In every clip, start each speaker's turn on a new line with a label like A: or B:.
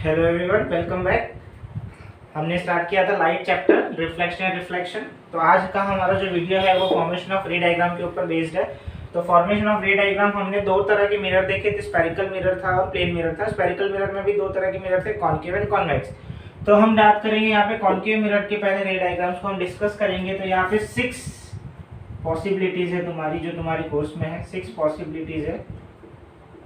A: Hello everyone, welcome back. हमने start किया था light chapter reflection and reflection. तो आज का हमारा जो वीडियो है वो फॉर्मेशन ऑफ रे डायग्राम के ऊपर बेस्ड है। तो फॉर्मेशन ऑफ रे डायग्राम हमने दो तरह के मिरर देखे थे, स्फेरिकल मिरर था और प्लेन मिरर था। स्फेरिकल मिरर में भी दो तरह के मिरर थे, कॉन्केव एंड कॉन्वेक्स। तो हम बात करेंगे यहाँ पे कॉन्केव मिरर के पहले रे डायग्राम्स को हम डिस्कस करेंगे। तो यहाँ पे 6 पॉसिबिलिटीज है तुम्हारी, जो तुम्हारी कोर्स में है 6 पॉसिबिलिटीज है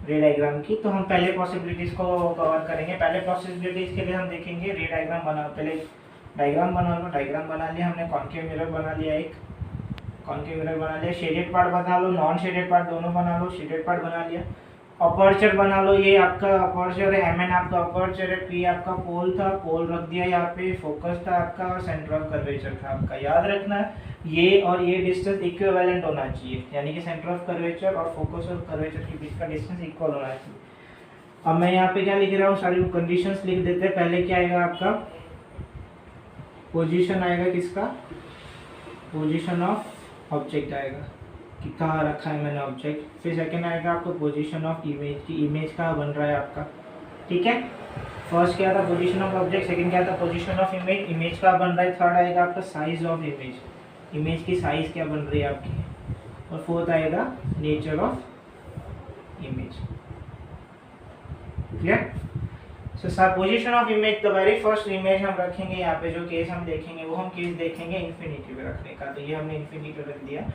A: रे डायग्राम की। तो हम पहले पॉसिबिलिटीज को कवर करेंगे। पहले पॉसिबिलिटीज के लिए हम देखेंगे रे डायग्राम बना, पहले डायग्राम बना लो। डायग्राम बना लिया हमने, कॉन्केव मिरर बना लिया, एक कॉन्केव मिरर बना लिया। शेडेड पार्ट बना लो, नॉन शेडेड पार्ट दोनों बना लो। शेडेड पार्ट बना लिया। अपर्चर बना लो, ये आपका अपर्चर है, एमएन आपका अपर्चर है, पी आपका पोल था, पोल रख दिया यहाँ पे, फोकस था आपका और सेंटर ऑफ कर्वेचर था आपका। याद रखना ये और ये डिस्टेंस इक्विवेलेंट होना चाहिए, यानी कि सेंटर ऑफ कर्वेचर और फोकस और कर्वेचर के बीच का डिस्टेंस इक्वल होना चाहिए। अब मैं यहाँ पे क्या लिख रहा हूँ, सारी कंडीशंस लिख देते हैं। पहले क्या आएगा आपका, पोजीशन आएगा, किसका, पोजीशन ऑफ ऑब्जेक्ट आएगा कि कहाँ रखा है मैंने ऑब्जेक्ट। फिर सेकंड आएगा आपको पोजीशन ऑफ इमेज की, इमेज कहाँ बन रहा है आपका। ठीक है, फर्स्ट क्या था पोजीशन ऑफ ऑब्जेक्ट, सेकंड क्या था पोजीशन ऑफ इमेज, इमेज कहाँ बन रहा है। थर्ड आएगा आपका साइज ऑफ इमेज, इमेज की साइज क्या बन रही है आपकी। और फोर्थ आएगा nature of image. Clear. So sir position of image, the very first image हम रखेंगे यहाँ पे। जो केस हम देखेंगे वो हम केस देखेंगे इन्फिनिटी में रखने का। तो ये हमने इन्फिनिटी रख दिया।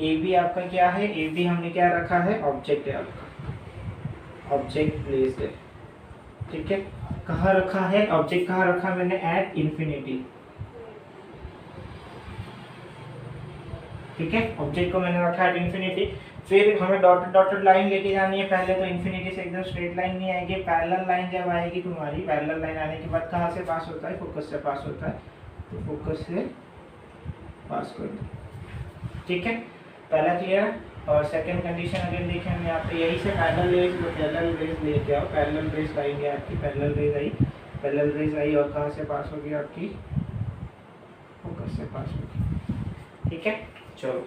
A: ए बी आपका क्या है, ए बी हमने क्या रखा है, ऑब्जेक्ट है आपका, ऑब्जेक्ट प्लेस्ड है। ठीक है, कहाँ रखा है ऑब्जेक्ट, कहाँ रखा मैंने, एट इन्फिनिटी। ठीक है, ऑब्जेक्ट को मैंने रखा एट इन्फिनिटी। फिर हमें डॉटेड डॉटेड लाइन लेके जानी है। पहले तो इन्फिनिटी से एकदम स्ट्रेट लाइन नहीं आएगी, पैरेलल लाइन जब आएगी तुम्हारी, पैरेलल लाइन आने के बाद कहाँ से पास होता है, फोकस से पास होता है। तो फोकस से पास कर दो। ठीक है, पहला क्लियर। और सेकंड कंडीशन अगर देखें हम यहाँ पे, यही से पैरेलल रेज लेके आओ। पैरेलल रेज लाएंगे आपकी, पैरेलल रेज आई, पैरेलल रेज आई और कहाँ से पास होगी आपकी, फोकस से पास होगी। ठीक है, चलो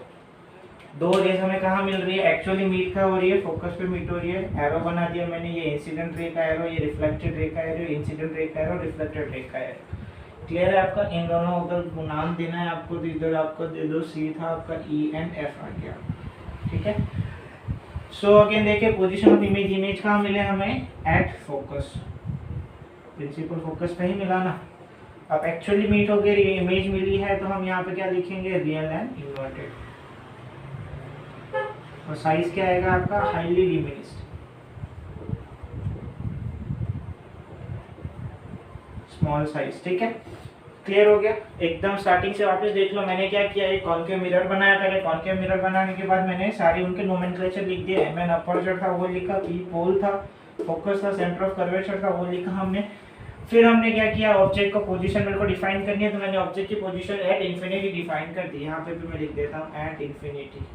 A: दो रेज हमें कहाँ मिल रही है, एक्चुअली मीट कहाँ हो रही है, फोकस पे मीट हो रही है। एरो बना दिया मैंने, ये इंसिडेंट रे का एरो, ये रिफ्लेक्टेड रे का एरो, इंसिडेंट रे का एरो, रिफ्लेक्टेड रे का एरो। क्लियर है आपका। इन दोनों अगर नाम देना है आपको तो इधर आपको दे दो, सी था आपका, ई एंड एफ आ गया। ठीक है, सो अगेन देखिए पोजीशन ऑफ इमेज, इमेज कहाँ मिले हमें, एट फोकस, प्रिंसिपल फोकस पे ही मिला ना। अब एक्चुअली मीट हो गई, इमेज मिली है, तो हम यहाँ पे क्या लिखेंगे, रियल एंड इन्वर्टेड। और साइज क्या आएगा आपका, हाईली डिमिनिश्ड, स्मॉल साइज। ठीक है, क्लियर हो गया। एकदम स्टार्टिंग से वापस देख लो, मैंने क्या किया, एक कॉन्केव मिरर बनाया। पहले कॉन्केव मिरर बनाने के बाद मैंने सारे उनके नोमेनक्लेचर लिख दिए। एमएन अपर्चर था वो लिखा, पी पोल था, फोकस था, सेंटर ऑफ कर्वेचर था वो लिखा हमने। फिर हमने क्या किया, ऑब्जेक्ट को पोजीशन मेरे को डिफाइन करनी है, तो मैंने ऑब्जेक्ट की पोजीशन एट इन्फिनिटी डिफाइन कर दी। यहाँ पे भी मैं लिख देता हूँ एट इन्फिनिटी,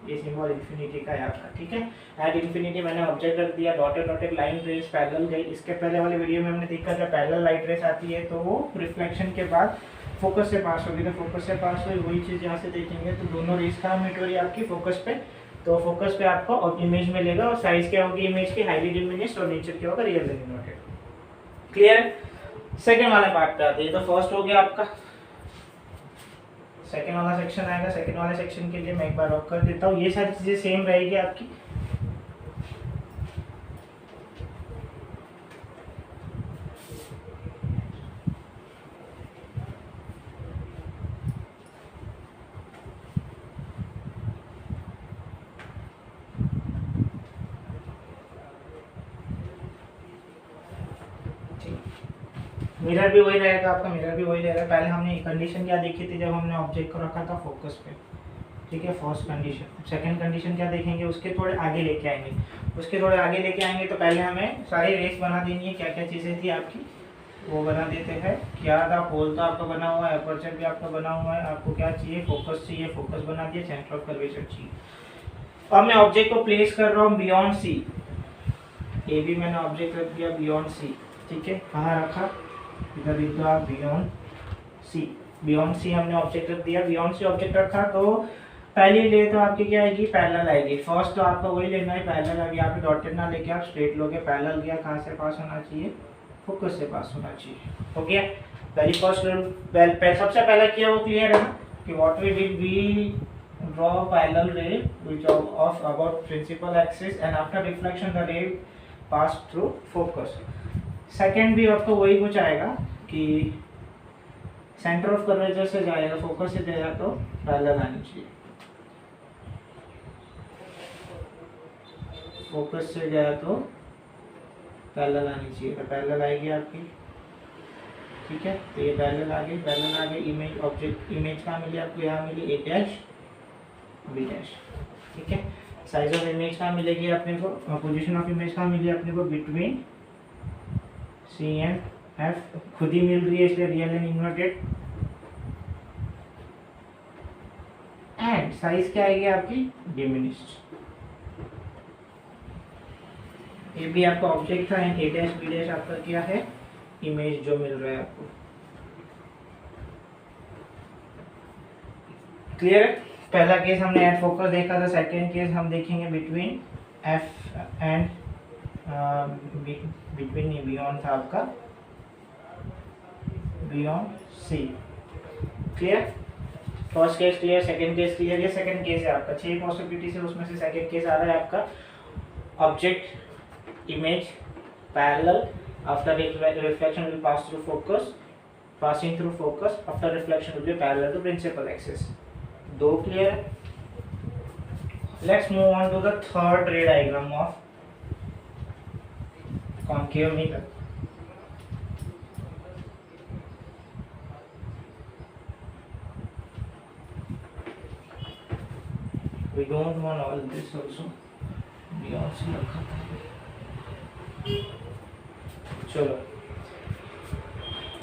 A: ये सिंबल इन्फिनिटी का यहाँ था। ठीक है, एट इन्फिनिटी मैंने ऑब्जेक्ट रख दिया। Dotted dotted line rays parallel गई। इसके पहले वाले वीडियो में हमने देखा जब पैरेलल लाइट रेस आती है तो वो रिफ्लेक्शन के बाद फोकस से पास होगी, तो फोकस से पास हुई, वही चीज़ यहाँ से देखेंगे। तो दोनों रेस कहाँ मीट हो रही है आपकी, फोकस पे। तो फोकस पे आपको इमेज मिलेगा और साइज क्या होगी इमेज की, हाईली डिमिनिश्ड, और नेचर क्या होगा, real and inverted. Clear. Second वाले पार्ट पे आते हैं। तो फर्स्ट हो गया आपका, सेकेंड वाला सेक्शन आएगा। सेकेंड वाले सेक्शन के लिए मैं एक बार रॉक कर देता हूँ, ये सारी चीजें सेम रहेगी आपकी। मिरर भी वही रहेगा आपका, मिरर भी वही रहेगा। पहले हमने कंडीशन क्या देखी थी जब हमने ऑब्जेक्ट को रखा था फोकस पे। ठीक है, फर्स्ट कंडीशन। सेकंड कंडीशन क्या देखेंगे, उसके थोड़े आगे लेके आएंगे। उसके थोड़े आगे लेके आएंगे तो पहले हमें सारी रेस बना देनी है। क्या क्या चीज़ें थी आपकी वो बना देते हैं। क्या था, पोल तो आपका बना हुआ है, अपर्चर भी आपका बना हुआ है। आपको क्या चाहिए, फोकस चाहिए, फोकस बना दिया, सेंटर ऑफ कर्वेचर चाहिए। अब मैं ऑब्जेक्ट को प्लेस कर रहा हूँ बियॉन्ड सी। ए भी मैंने ऑब्जेक्ट रख दिया बियॉन्ड सी। ठीक है, कहाँ रखा, इधर लिख दो आप, बियॉन्ड सी। बियॉन्ड सी हमने ऑब्जेक्ट रख दिया। बियॉन्ड सी ऑब्जेक्ट रखा तो पहली ले तो आपकी क्या आएगी, पैरेलल आएगी। फर्स्ट तो आपको वही लेना है, पैरेलल आ गया। यहाँ पे डॉटेड ना लेके आप स्ट्रेट लोगे। पैरेलल गया, कहाँ से पास होना चाहिए, फोकस से पास होना चाहिए। हो गया वेरी फर्स्ट रूल। सबसे पहला किया वो क्लियर है ना कि what we did, we draw parallel ray which of about principal axis and after reflection the ray pass through focus. Second भी आपको वही कुछ आएगा कि सेंटर ऑफ कर्वेचर से जाएगा, फोकस से जाएगा तो पैरेलल आनी चाहिए, फोकस से गया तो पैरेलल आनी चाहिए, तो पैरेलल आएगी आपकी। ठीक है, तो ये पैरेलल आ गई, पैरेलल आ गई। इमेज ऑब्जेक्ट इमेज कहाँ मिली आपको, यहाँ मिली ए डैश बी डैश। ठीक है, साइज ऑफ इमेज कहाँ मिलेगी अपने को, पोजीशन ऑफ इमेज कहाँ मिली अपने को, बिटवीन सी एंड एफ, खुद ही मिल रही है इसलिए real and inverted. And size क्या आएगी आपकी, डिमिनिश्ड। ये भी आपका ऑब्जेक्ट था and A dash B dash आपका क्या है, इमेज जो मिल रहा है आपको। क्लियर है, पहला केस हमने एट फोकस देखा था, सेकंड केस हम देखेंगे between F and between beyond था आपका beyond C. Clear, first case clear, second case clear. ये सेकंड केस है आपका, 6 पॉसिबिलिटी से उसमें से सेकंड केस आ रहा है आपका, object image parallel after reflection will pass through focus, passing through focus after reflection will be parallel to principal axis. दो clear है। Let's move on to the third ray diagram of concave mirror. We don't want all this also, we also रखा था। चलो,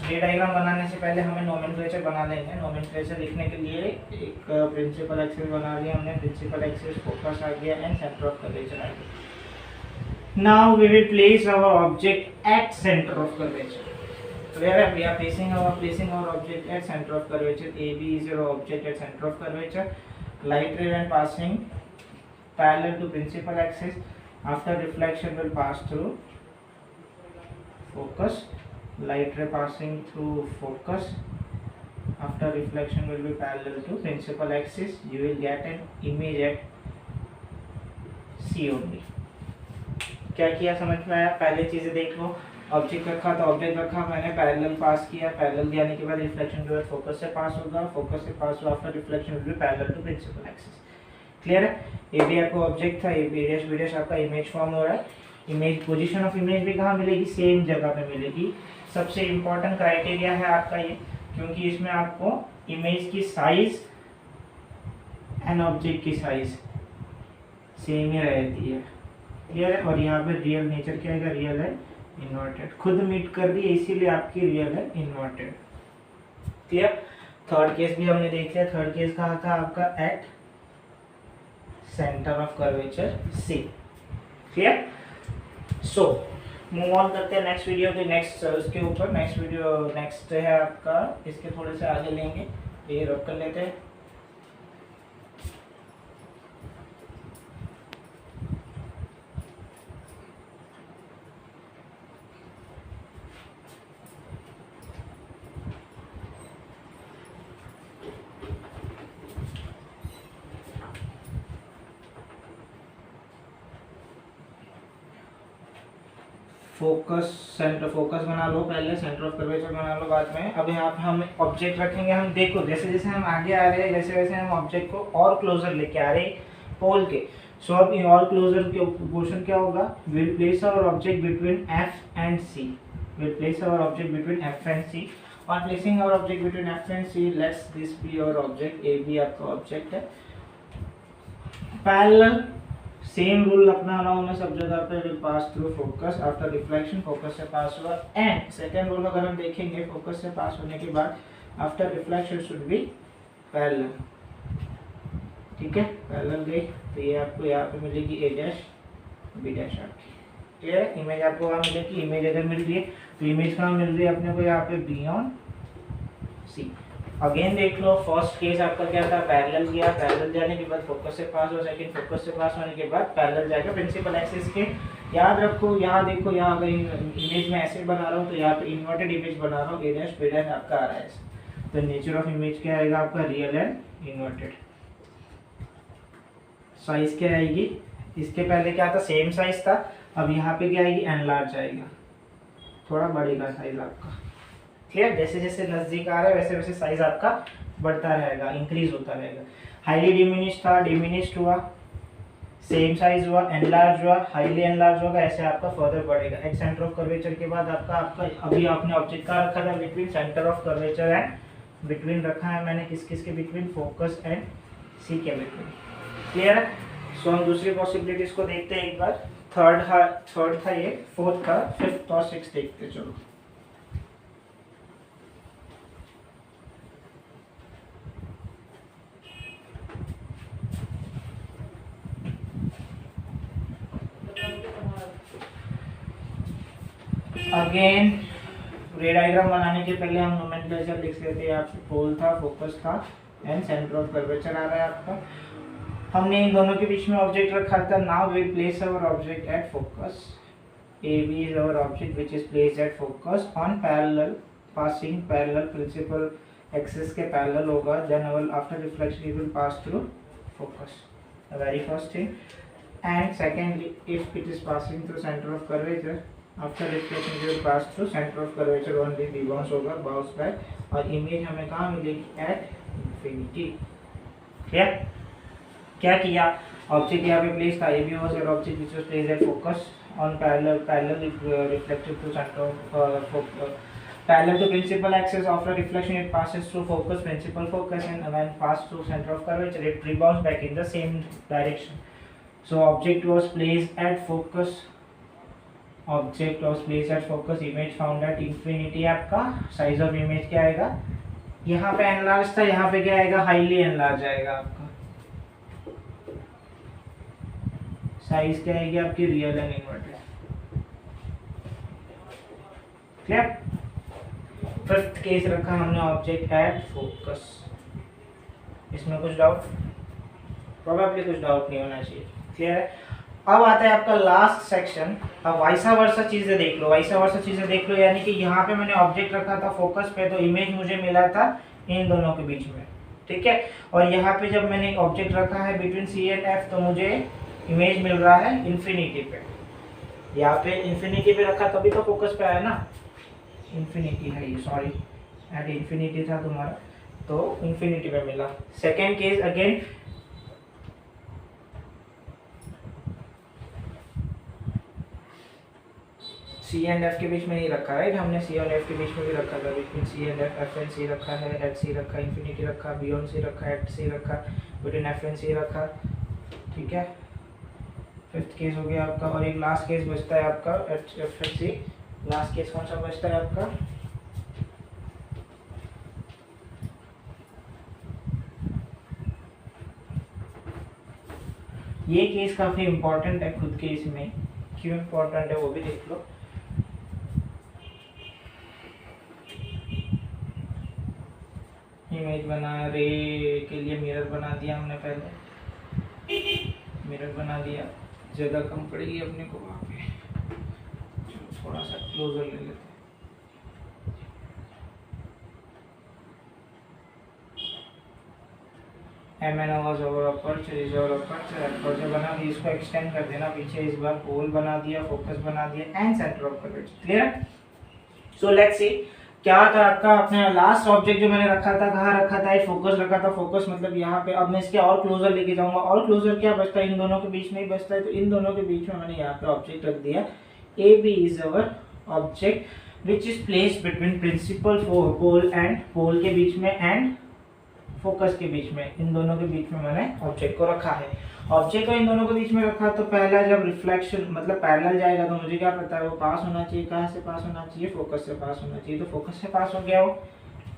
A: रे diagram बनाने से पहले हमें नोमेनक्लेचर बना लेंगे। नोमेनक्लेचर लिखने के लिए एक प्रिंसिपल एक्सिस बना लिया हमने, प्रिंसिपल एक्सिस, फोकस आ गया एंड सेंटर ऑफ कर्वेचर आ गया। Now we will place our object at centre of curvature. Where we are placing our object at centre of curvature, A B is your object at centre of curvature, light ray when passing parallel to principal axis after reflection will pass through focus, light ray passing through focus after reflection will be parallel to principal axis, you will get an image at C only। क्या किया समझ में आया, पहले चीजें देख लो, object रखा तो ऑब्जेक्ट रखा मैंने, पैरेलल पास किया, पैरेलल जाने के बाद रिफ्लेक्शन जो है फोकस से पास होगा, फोकस से पास हुआ after reflection will be parallel to principal axis. Clear है, ये भी आपको ऑब्जेक्ट था, ये बी डैश आपका इमेज फॉर्म हो रहा है। इमेज, पोजीशन ऑफ इमेज भी कहाँ मिलेगी, सेम जगह पे मिलेगी। सबसे इम्पोर्टेंट क्राइटेरिया है आपका ये, क्योंकि इसमें आपको इमेज की साइज एंड ऑब्जेक्ट की साइज सेम ही रहती है। क्लियर है, और यहाँ पे रियल नेचर क्या है, रियल है इन्वर्टेड, खुद मीट कर दी इसीलिए आपकी रियल है इन्वर्टेड। क्लियर, थर्ड केस भी हमने देख लिया। थर्ड केस कहाँ था आपका, at centre of curvature C. Clear, so move on करते हैं नेक्स्ट वीडियो के नेक्स्ट उसके ऊपर। नेक्स्ट वीडियो नेक्स्ट है आपका, इसके थोड़े से आगे लेंगे, ये रख कर लेते हैं। फोकस, सेंटर फोकस बना लो पहले, सेंटर ऑफ कर्वेचर बना लो बाद में। अब यहाँ पे हम ऑब्जेक्ट रखेंगे, हम देखो जैसे जैसे हम आगे आ रहे हैं वैसे वैसे हम ऑब्जेक्ट को और क्लोजर लेके आ रहे हैं पोल के। सो अब इन और क्लोजर के पोर्शन क्या होगा, will place our object between F and C, will place our object between F and C. On placing our object between F and C, let's this be our object, A B आपका object है। Parallel same rule अपना रहा हूँ मैं सब जगह पे, will pass through focus after reflection, focus से पास हुआ। एंड सेकंड रूल अगर हम देखेंगे, फोकस से पास होने के बाद after reflection should be parallel. ठीक है, पैरेलल गई तो ये आपको यहाँ पे मिलेगी ए डैश बी डैश आपकी। ठीक है, इमेज आपको वहाँ मिलेगी, इमेज अगर मिल रही है तो इमेज कहाँ मिल रही है अपने को, यहाँ पे बियॉन्ड सी। अगेन देख लो, फर्स्ट केस आपका क्या था, पैरेलल गया, पैरेलल जाने के बाद फोकस से पास हो, सेकंड फोकस से पास होने के बाद पैरेलल जाएगा प्रिंसिपल एक्सिस के, याद रखो, यहाँ देखो, यहाँ अगर इमेज में ऐसे बना रहा हूँ तो यहाँ पे इन्वर्टेड इमेज बना रहा हूँ, ए डैश बी डैश आपका आ रहा है। तो नेचर ऑफ इमेज क्या आएगा आपका, रियल एंड इन्वर्टेड। साइज क्या आएगी, इसके पहले क्या था, सेम साइज था, अब यहाँ पे क्या आएगी, एनलार्ज आएगा, थोड़ा बढ़ेगा साइज आपका। क्लियर, जैसे जैसे नजदीक आ रहा है वैसे वैसे साइज आपका बढ़ता रहेगा, इंक्रीज होता रहेगा। हाईली डिमिनिश था, डिमिनिश्ड हुआ, सेम साइज हुआ, एनलार्ज हुआ, हाईली एनलार्ज होगा, ऐसे आपका फर्दर बढ़ेगा। एट सेंटर ऑफ कर्वेचर के बाद आपका अभी आपने ऑब्जेक्ट का रखा था between centre of curvature and, between रखा है मैंने किस किस के बिटवीन, फोकस एंड सी के बिटवीन। क्लियर है। सो हम दूसरी पॉसिबिलिटीज को देखते हैं एक बार। थर्ड था ये, फोर्थ था, फिफ्थ और सिक्स देखते हैं। चलो अगेन रे डायग्राम बनाने के पहले हम नोमेनक्लेचर लिख लेते हैं। आपसे पोल था, फोकस था एंड सेंटर ऑफ कर्वेचर आ रहा है आपका। हमने इन दोनों के बीच में ऑब्जेक्ट रखा था। Now we place our object at focus. A B is our object which is placed at focus on parallel, passing parallel, principal axis के पैरेलल होगा। Then our after reflection it will pass through focus, the very first thing. And secondly if it is passing through centre of curvature, after reflection it will pass through centre of curvature, only rebounce होगा, bounce back, और image हमें कहाँ मिलेगी, at infinity. Clear. क्या किया, object यहाँ पे place था, A B was your object which was placed at focus on parallel reflected to centre of parallel to principal axis. After reflection it passes through focus, principal focus, and when passed through center of curvature it rebounds back in the same direction. So object was placed at focus, object was placed at focus, image found at infinity। आपका size of image क्या आएगा, यहाँ पे enlarge था, यहाँ पे क्या आएगा, highly enlarge आएगा आपका। साइज क्या आएगी आपकी, real and inverted. Clear. Fifth case रखा हमने ऑब्जेक्ट एट फोकस। इसमें कुछ डाउट, प्रोबेबली कुछ डाउट नहीं होना चाहिए। क्लियर है। अब आता है आपका लास्ट सेक्शन। अब वाइसा वर्सा चीजें देख लो, वाइसा वर्सा चीजें देख लो, यानी कि यहाँ पे मैंने ऑब्जेक्ट रखा था फोकस पे, तो इमेज मुझे मिला था इन दोनों के बीच में, ठीक है। और यहाँ पे जब मैंने ऑब्जेक्ट रखा है बिटवीन सी एंड एफ, तो मुझे इमेज मिल रहा है इन्फिनिटी पे। यहाँ पे इन्फिनिटी पे रखा तभी तो फोकस पे आया ना, इन्फिनिटी है ये, सॉरी एट इन्फिनिटी था तुम्हारा, तो इन्फिनिटी पे मिला। Second case again, C and F के बीच में नहीं रखा है, हमने सी और एफ के बीच में भी रखा था, between C and F, F and C रखा है, एट सी रखा, इन्फिनिटी रखा, बियॉन्ड सी रखा, एट सी रखा, बिटवीन एफ एंड सी रखा, ठीक है। फिफ्थ केस हो गया आपका। और एक लास्ट केस बचता है आपका at F and C. Last case कौन सा बचता है आपका, ये केस काफी इंपॉर्टेंट है खुद के इसमें, क्यों इंपॉर्टेंट है वो भी देख लो। इमेज बना, रे के लिए मिरर बना दिया हमने, पहले मिरर बना दिया, जगह कम पड़ेगी अपने को वहाँ पे, थोड़ा सा क्लोजर ले लेते हैं। एमएन आवाज over aperture is over aperture, aperture बना दिया, इसको एक्सटेंड कर देना पीछे, इस बार पोल बना दिया, फोकस बना दिया and centre of curvature. Clear. So let's see क्या था आपका अपने लास्ट ऑब्जेक्ट जो मैंने रखा था, कहाँ रखा था, फोकस रखा था, फोकस मतलब यहाँ पे। अब मैं इसके और क्लोजर लेके जाऊंगा, और क्लोजर क्या बचता है, इन दोनों के बीच में ही बचता है, तो इन दोनों के बीच में मैंने यहाँ पे ऑब्जेक्ट रख दिया। A B is our object which is placed between principal pole and pole के बीच में एंड फोकस के बीच में, इन दोनों के बीच में मैंने ऑब्जेक्ट को रखा है। ऑब्जेक्ट को इन दोनों के बीच में रखा, तो पहला जब रिफ्लेक्शन मतलब पैरेलल जाएगा तो मुझे क्या पता है वो पास होना चाहिए, कहाँ से पास होना चाहिए, फोकस से पास होना चाहिए, तो फोकस से पास हो गया वो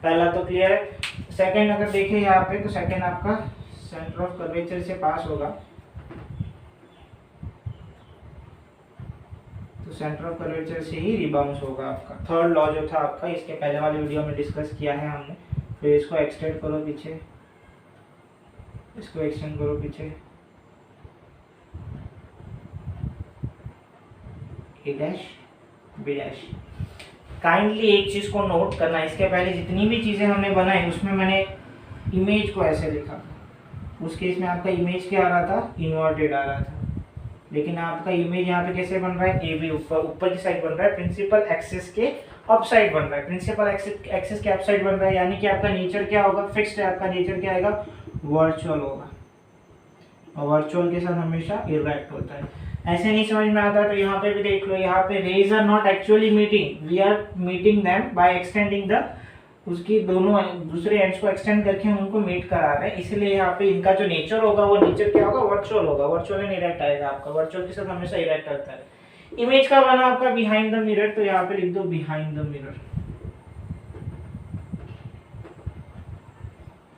A: पहला, तो क्लियर है। सेकंड अगर देखें यहाँ पे, तो सेकंड आपका सेंटर ऑफ कर्वेचर से पास होगा, तो सेंटर ऑफ कर्वेचर से ही रिबाउंस होगा आपका। थर्ड लॉ जो था आपका, इसके पहले वाले वीडियो में डिस्कस किया है हमने। फिर इसको एक्सटेंड करो पीछे, इसको एक्सटेंड करो पीछे, ए डैश बी डैश। काइंडली एक चीज़ को नोट करना, इसके पहले जितनी भी चीज़ें हमने बनाई उसमें मैंने इमेज को ऐसे लिखा था। उस केस में आपका इमेज क्या आ रहा था, इन्वर्टेड आ रहा था। लेकिन आपका इमेज यहाँ पे कैसे बन रहा है, ए बी ऊपर की साइड बन रहा है, प्रिंसिपल एक्सिस के अप साइड बन रहा है, प्रिंसिपल एक्सिस के अप साइड बन रहा है। यानी कि आपका नेचर क्या होगा, फिक्स्ड है, आपका नेचर क्या आएगा, वर्चुअल होगा। और वर्चुअल के साथ हमेशा इरेक्ट होता है। ऐसे नहीं समझ में आता तो यहाँ पे भी देख लो, यहाँ पे rays are not actually meeting, we are meeting them by extending the, उसकी दोनों दूसरे एंड्स को एक्सटेंड करके हम उनको मीट करा रहे हैं। इसलिए यहाँ पे इनका जो नेचर होगा वो नेचर क्या होगा, वर्चुअल होगा। वर्चुअल एंड इरेक्ट आएगा आपका, वर्चुअल के साथ हमेशा इरेक्ट आता है। इमेज का बना आपका बिहाइंड द मिरर, तो यहाँ पे लिख दो बिहाइंड द मिरर।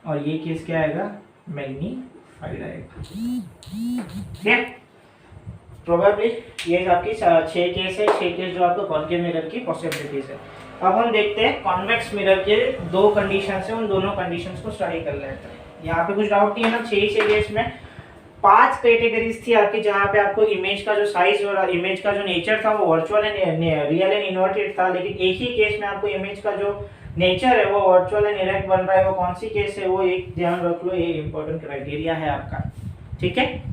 A: और ये केस क्या आएगा, मैग्नीफाइड आएगा। ठीक, प्रोबेबली ये आपकी 6 केस है, 6 केस जो आपको कॉन्केव मिरर की पॉसिबिलिटीज है। अब हम देखते हैं कॉन्वेक्स मिरर के 2 कंडीशंस है, उन दोनों कंडीशंस को स्टडी कर लेते हैं। यहाँ पे कुछ डाउट नहीं है ना, 6 केस में 5 कैटेगरीज थी आपकी, जहाँ पे आपको इमेज का जो साइज और इमेज का जो नेचर था वो virtual and real and inverted था। लेकिन एक ही केस में आपको इमेज का जो नेचर है वो वर्चुअल एंड इरेक्ट बन रहा है। वो कौन सी केस है, वो एक ध्यान रख लो, ये इंपॉर्टेंट क्राइटेरिया है आपका। ठीक है,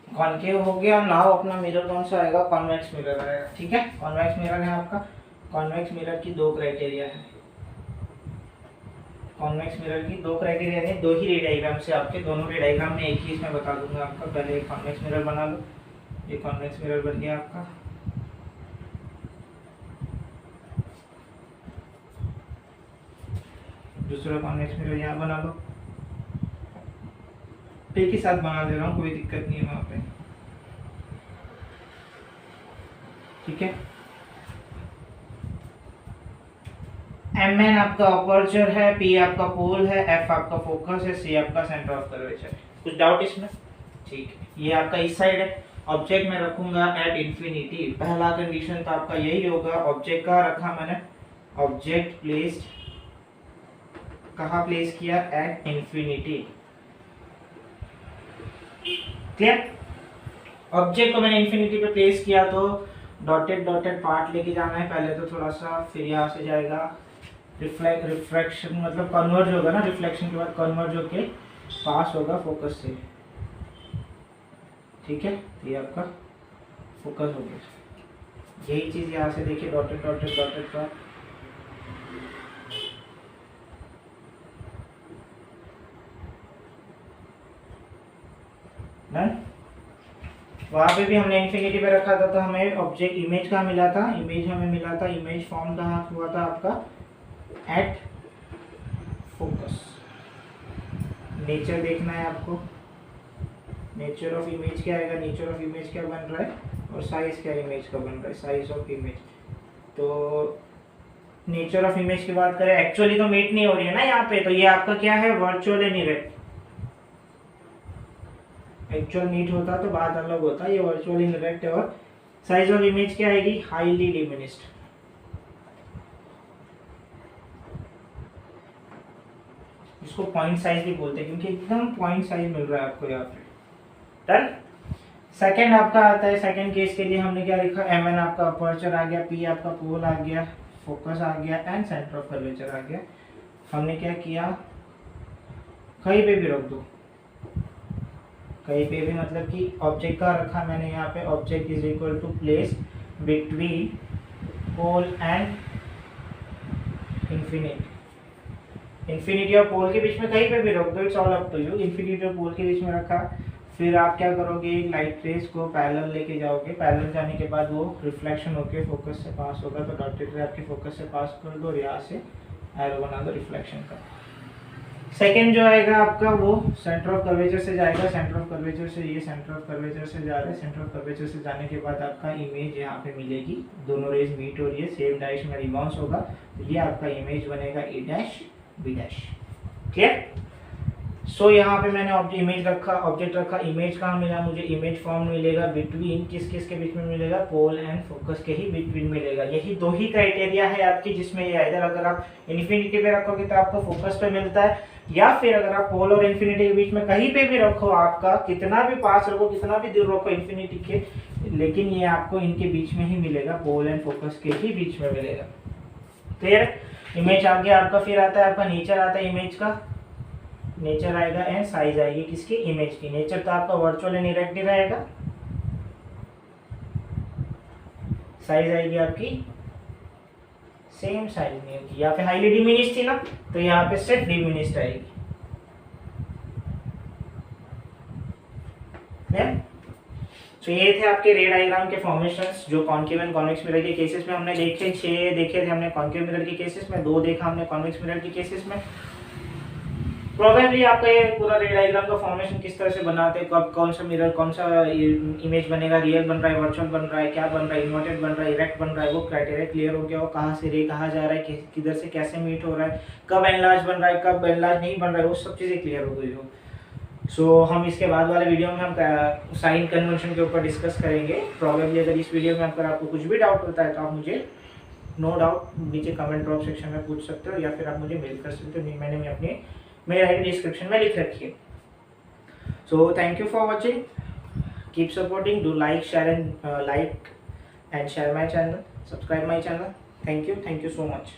A: कॉन्केव हो गया। नाउ अपना मिरर कौन सा आएगा, कॉन्वेक्स मिरर आएगा। ठीक है, कॉन्वेक्स मिरर है आपका। कॉन्वेक्स मिरर की 2 क्राइटेरिया है। कॉन्वेक्स मिरर की 2 क्राइटेरिया है, 2 ही रे डायग्राम से आपके, दोनों रे डायग्राम में एक ही इसमें बता दूंगा आपका। पहले एक कॉन्वेक्स मिरर बना लो, ये कॉन्वेक्स मिरर बन गया आपका। दूसरा कॉन्वेक्स मिरर यहाँ बना लो, एक ही साथ बना दे रहा हूँ, कोई दिक्कत नहीं है वहाँ पे। ठीक है, mn आपका अपर्चर है, p आपका पोल है, f आपका फोकस है, c आपका सेंटर ऑफ कर्वेचर है। कुछ डाउट इसमें? ठीक है, ये आपका इस साइड है। ऑब्जेक्ट में रखूंगा एट इंफिनिटी। पहला कंडीशन तो आपका यही होगा। ऑब्जेक्ट कहाँ रखा मैंने, ऑब्जेक्ट प्लेस्ड, कहाँ प्लेस किया, एट इंफिनिटी। क्लियर, ऑब्जेक्ट को मैंने इंफिनिटी पे प्लेस किया तो डॉटेड डॉटेड पार्ट लेके जाना है पहले तो थोड़ा सा, फिर यहाँ से जाएगा रिफ्रैक्शन, मतलब कन्वर्ज होगा ना, रिफ्लेक्शन के बाद कन्वर्ज होके पास होगा फोकस से। ठीक है, ये आपका फोकस हो गया। यही चीज यहाँ से देखिए, डॉटेड डॉटेड डॉटेड का वहाँ पे भी हमने इंफिनिटी पे रखा था, तो हमें ऑब्जेक्ट इमेज कहाँ मिला था, इमेज हमें मिला था, इमेज फॉर्म कहाँ हुआ था आपका, एट फोकस। नेचर देखना है आपको, नेचर ऑफ इमेज क्या आएगा, नेचर ऑफ इमेज क्या बन रहा है, और साइज क्या इमेज का बन रहा है, साइज ऑफ इमेज। तो नेचर ऑफ इमेज की बात करें, एक्चुअली तो मीट नहीं हो रही है ना यहाँ पे, तो ये आपका क्या है, virtual and erect. Actual meet होता तो बात अलग होता, ये वर्चुअल इनडायरेक्ट है। और साइज ऑफ इमेज क्या आएगी, हाईली डिमिनिश्ड। इसको पॉइंट साइज भी बोलते हैं क्योंकि एकदम पॉइंट साइज मिल रहा है आपको यहाँ पे। डन। सेकंड आपका आता है, सेकंड केस के लिए हमने क्या लिखा, mn आपका अपर्चर आ गया, p आपका पोल आ गया, फोकस आ गया, एंड सेंटर ऑफ कर्वेचर आ गया। हमने क्या किया, कहीं पे भी रख दो, कहीं पे भी, मतलब कि ऑब्जेक्ट का रखा मैंने यहाँ पे, object is equal to place between pole and infinity. Infinity और पोल के बीच में कहीं पे भी रख दो, it's all up to you. Infinity और पोल के बीच में रखा, फिर आप क्या करोगे, लाइट रेस को पैरेलल लेके जाओगे, पैरेलल जाने के बाद वो रिफ्लेक्शन होके फोकस से पास होगा, तो डॉटेड रे आपके फोकस से पास कर दो और यहाँ से एरो बना दो रिफ्लेक्शन का। सेकेंड जो आएगा आपका वो सेंटर ऑफ कर्वेचर से जाएगा, सेंटर ऑफ कर्वेचर से ये सेंटर ऑफ कर्वेचर से जा रहा है, सेंटर ऑफ कर्वेचर से जाने के बाद आपका इमेज यहाँ पे मिलेगी, दोनों रेज मीट हो रही है, सेम डायरेक्शन में रिबाउंस होगा, तो ये आपका इमेज बनेगा ए डैश बी डैश। क्लियर? सो यहाँ पे मैंने ऑब्जेक्ट रखा, इमेज कहाँ मिला मुझे, इमेज फॉर्म मिलेगा बिटवीन किस किस के बीच में मिलेगा, पोल एंड फोकस के ही बिटवीन मिलेगा। यही दो ही क्राइटेरिया है आपकी जिसमें ये इधर अगर आप इन्फिनिटी पे रखोगे तो आपको फोकस पे मिलता है, या फिर अगर आप पोल और इन्फिनिटी के बीच में कहीं पे भी रखो, आपका कितना भी पास रखो, कितना भी दूर रखो इन्फिनिटी के, लेकिन ये आपको इनके बीच में ही मिलेगा, पोल एंड फोकस के ही बीच में मिलेगा। क्लियर? इमेज आ गया आपका, फिर आता है आपका नेचर आता है इमेज का, नेचर आएगा एंड साइज आएगी किसकी, इमेज की। नेचर तो आपका वर्चुअल एंड इरेक्ट ही रहेगा, साइज आएगी आपकी सेम साइज में होगी, यहाँ पे हाईली डिमिनिश थी ना, तो यहाँ पे सिर्फ डिमिनिश्ड आएगी। तो ये थे आपके रे डायग्राम के फॉर्मेशंस जो कॉन्केव एंड कॉन्वेक्स मिरर के केसेस में हमने देखे, 6 देखे थे हमने कॉन्केव मिरर के केसेस में, 2 देखा हमने कॉन्वेक्स मिरर के केसेस में। प्रोबेबली आपका ये पूरा रे डायग्राम का फॉर्मेशन किस तरह से बनाते हैं, कब कौन सा मिरर, कौन सा इमेज बनेगा, रियल बन रहा है, वर्चुअल बन रहा है, क्या बन रहा है, इन्वर्टेड बन रहा है, इरेक्ट बन रहा है, वो क्राइटेरिया क्लियर हो गया हो, कहाँ से रे कहाँ जा रहा है, किधर से कैसे मीट हो रहा है, कब एनलार्ज बन रहा है, कब एनलार्ज नहीं बन रहा है, वो सब चीज़ें क्लियर हो गई हो। सो हम इसके बाद वाले वीडियो में हम साइन कन्वेंशन के ऊपर डिस्कस करेंगे। प्रोबेबली अगर इस वीडियो में आपको कुछ भी डाउट होता है तो आप मुझे नो डाउट नीचे कमेंट ड्रॉप सेक्शन में पूछ सकते हो, या फिर आप मुझे मेल कर सकते हो, मैंने अपने मेल आईडी डिस्क्रिप्शन में लिख रखी है। So thank you for watching, keep supporting, do like share and share my channel, subscribe my channel. Thank you so much.